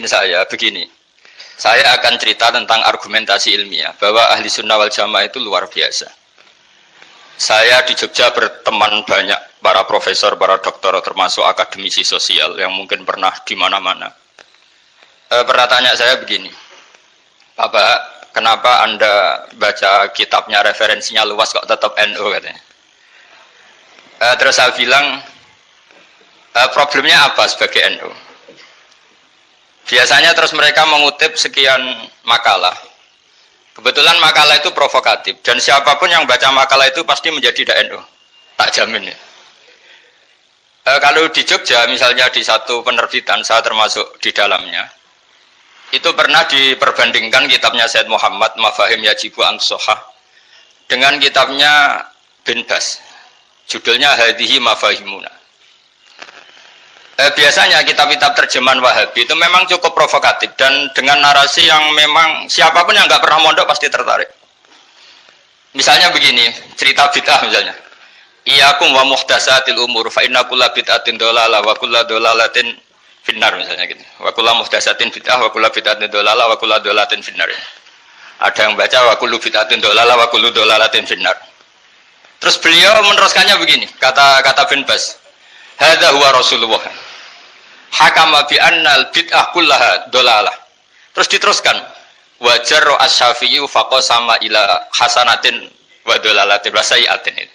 saya begini. Saya akan cerita tentang argumentasi ilmiah bahwa ahli sunnah wal jamaah itu luar biasa. Saya di Jogja berteman banyak para profesor, para doktor, termasuk akademisi sosial yang mungkin pernah di mana-mana. Pernah tanya saya begini, Bapak, kenapa Anda baca kitabnya referensinya luas kok tetap NU katanya. Terus saya bilang, problemnya apa sebagai NU? Biasanya terus mereka mengutip sekian makalah. Kebetulan makalah itu provokatif dan siapapun yang baca makalah itu pasti menjadi NU. Tak jamin ya. Kalau di Jogja misalnya di satu penerbitan, saya termasuk di dalamnya, itu pernah diperbandingkan kitabnya Said Muhammad Mafahim Yajibu An-Sohah dengan kitabnya Bin Bas. Judulnya Hadihi Mafahimuna. Biasanya kitab-kitab terjemahan Wahabi itu memang cukup provokatif dan dengan narasi yang memang siapapun yang nggak pernah mondok pasti tertarik. Misalnya begini, cerita bid'ah misalnya. Iyyakum wa muhdatsatil umur fa inna kulla bid'atin dhalalah wa kulla dhalalatin finnar misalnya gitu. Wa kullu muhdatsatin bid'ah wa kullu bid'atin dhalalah wa kullu dhalalatin finnar. Ada yang baca wa kullu bid'atin dhalalah wa kullu dhalalatin finnar. Terus beliau meneruskannya begini, kata Bin Bas. Hadza huwa Rasulullah. Hakama bi annal bid'ah kullaha dhalalah. Terus diteruskan. Wajar asy-Syafi'i faqasama ila hasanatin wa dhalalatin wa sayi'atin.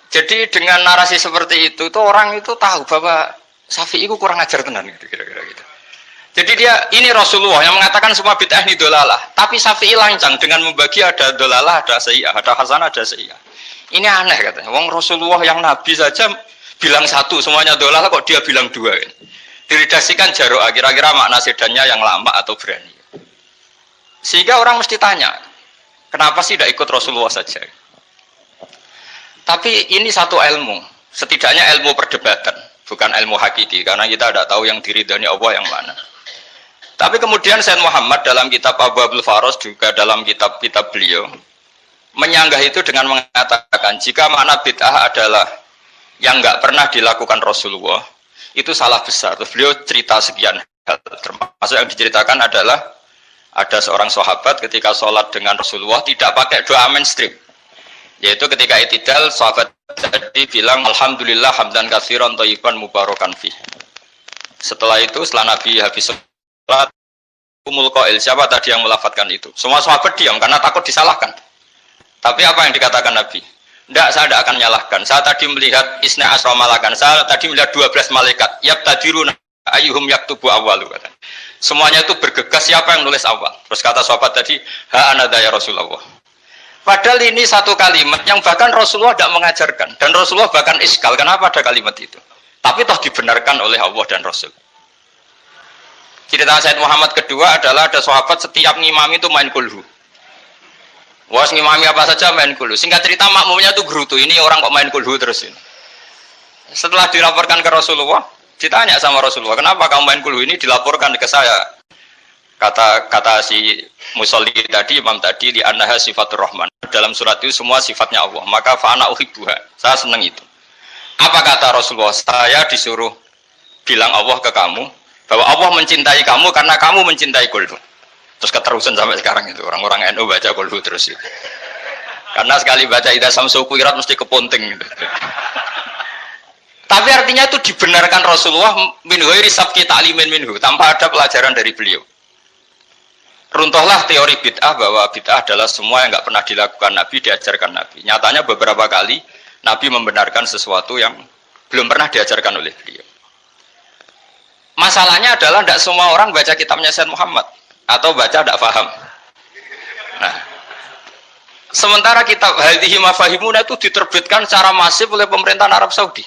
Jadi dengan narasi seperti itu tuh orang itu tahu bahwa Syafi'i itu kurang ajar tenan gitu kira-kira gitu. Jadi dia ini Rasulullah yang mengatakan semua bid'ah ini dhalalah, tapi Syafi'i lancang dengan membagi ada dhalalah, ada sayi'ah, ada hasanah, ada sayi'ah. Ini aneh katanya. Wong Rasulullah yang Nabi saja bilang satu, semuanya dhalalah kok dia bilang dua. Kan? Diredaksikan jaro'ah, kira-kira makna sedannya yang lama atau berani. Sehingga orang mesti tanya, kenapa sih tidak ikut Rasulullah saja? Tapi ini satu ilmu, setidaknya ilmu perdebatan, bukan ilmu hakiki, karena kita tidak tahu yang diridhani Allah yang mana. Tapi kemudian Sayyid Muhammad dalam kitab Abwaabul Faros, juga dalam kitab-kitab beliau, menyanggah itu dengan mengatakan, jika makna bid'ah adalah yang nggak pernah dilakukan Rasulullah, itu salah besar. Terus beliau cerita sekian hal, termasuk yang diceritakan adalah ada seorang sahabat ketika sholat dengan Rasulullah tidak pakai doa mainstream, yaitu ketika i'tidal sahabat tadi bilang alhamdulillah hamdan katsiran thayyiban mubarakan fi. Setelah itu setelah Nabi habis sholat umul qail, siapa tadi yang melafadzkan itu? Semua sahabat diam karena takut disalahkan. Tapi apa yang dikatakan Nabi? Tidak, saya tidak akan menyalahkan. Saya tadi melihat isna asra malakan. Saya tadi melihat 12 malaikat. Yabtadiruna ayyuhum yaktubu awwalu. Semuanya itu bergegas siapa yang nulis awal. Terus kata sahabat tadi, ha anada ya Rasulullah. Padahal ini satu kalimat yang bahkan Rasulullah tidak mengajarkan. Dan Rasulullah bahkan iskal. Kenapa ada kalimat itu? Tapi toh dibenarkan oleh Allah dan Rasul. Cerita Sayyid Muhammad kedua adalah ada sahabat setiap ngimami itu main kulhu. Wah, ngimami apa saja main kulhu. Singkat cerita makmumnya itu gerutu. Ini orang kok main kulhu terus ini. Setelah dilaporkan ke Rasulullah, ditanya sama Rasulullah, kenapa kamu main kulhu ini? Dilaporkan ke saya. Kata si musolli tadi, imam tadi, di annaha sifatur rahman. Dalam surat itu semua sifatnya Allah. Maka fa'ana uhibbuha. Saya senang itu. Apa kata Rasulullah? Saya disuruh bilang Allah ke kamu bahwa Allah mencintai kamu karena kamu mencintai kulhu. Terus keterusan sampai sekarang itu orang-orang NU baca kulhu terus itu. Karena sekali baca idza samsu kuwirat mesti keponting gitu. Tapi artinya itu dibenarkan Rasulullah min ghairi sabqi ta'limin minhu, tanpa ada pelajaran dari beliau. Runtuhlah teori bid'ah bahwa bid'ah adalah semua yang nggak pernah dilakukan Nabi, diajarkan Nabi. Nyatanya beberapa kali Nabi membenarkan sesuatu yang belum pernah diajarkan oleh beliau. Masalahnya adalah tidak semua orang baca kitabnya Sayyid Muhammad atau baca tidak paham. Nah, sementara kitab Hadihi Mafahimuna itu diterbitkan secara masif oleh pemerintahan Arab Saudi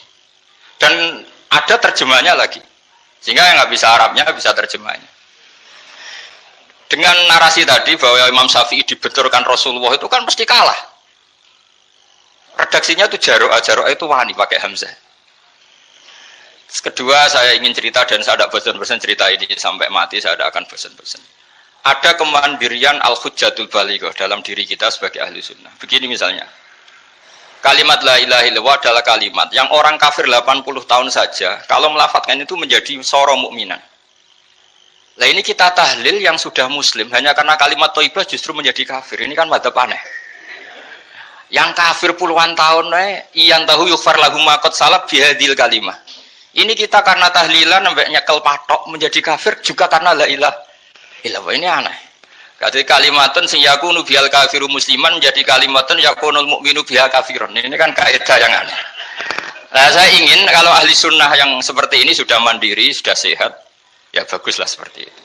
dan ada terjemahnya lagi, sehingga yang nggak bisa Arabnya bisa terjemahnya. Dengan narasi tadi bahwa Imam Syafi'i dibenturkan Rasulullah itu kan mesti kalah. Redaksinya itu jaro'ah itu wani pakai hamzah. Kedua, saya ingin cerita dan saya tidak bosan-bosan cerita ini sampai mati, saya tidak akan bosan-bosan. Ada kemandirian al-hujjatul balighah dalam diri kita sebagai ahli sunnah. Begini misalnya, kalimat la ilaha illallah adalah kalimat yang orang kafir 80 tahun saja kalau melafadzkan itu menjadi soro mukminan. Lah ini kita tahlil yang sudah muslim hanya karena kalimat thayyibah justru menjadi kafir. Ini kan madzhab aneh. Yang kafir puluhan tahun iyan tahu yufar lahum ma qad salaf bihadil kalimah. Ini kita karena tahlilan sampai nyekel patok menjadi kafir juga karena la ilaha illallah. Ini aneh. Jadi kalimatun sing yakunu bihal kafiru musliman menjadi kalimatun yakunul mukminu biha kafirun. Ini kan kaidah yang aneh. Nah, saya ingin kalau ahli sunnah yang seperti ini sudah mandiri, sudah sehat, ya baguslah seperti itu.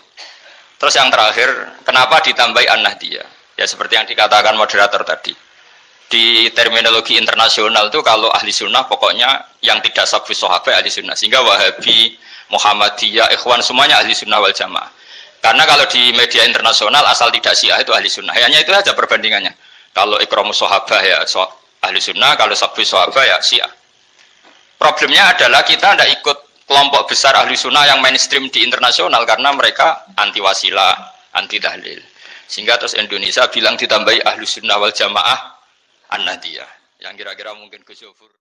Terus yang terakhir, kenapa ditambahi an-nahdiyah? Ya seperti yang dikatakan moderator tadi. Di terminologi internasional itu kalau ahli sunnah pokoknya yang tidak sabus sahabat ahli sunnah. Sehingga Wahabi, Muhammadiyah, Ikhwan semuanya ahli sunnah wal jamaah. Karena kalau di media internasional asal tidak Syiah itu ahli sunnah. Hanya itu saja perbandingannya. Kalau ikramus sahabat ya ahli sunnah, kalau sabus sahabat ya Syiah. Problemnya adalah kita tidak ikut kelompok besar ahli sunnah yang mainstream di internasional karena mereka anti wasilah, anti tahlil. Sehingga terus Indonesia bilang ditambahi ahli sunnah wal jamaah an-nahdiyah. Yang kira-kira mungkin Gus Yofur.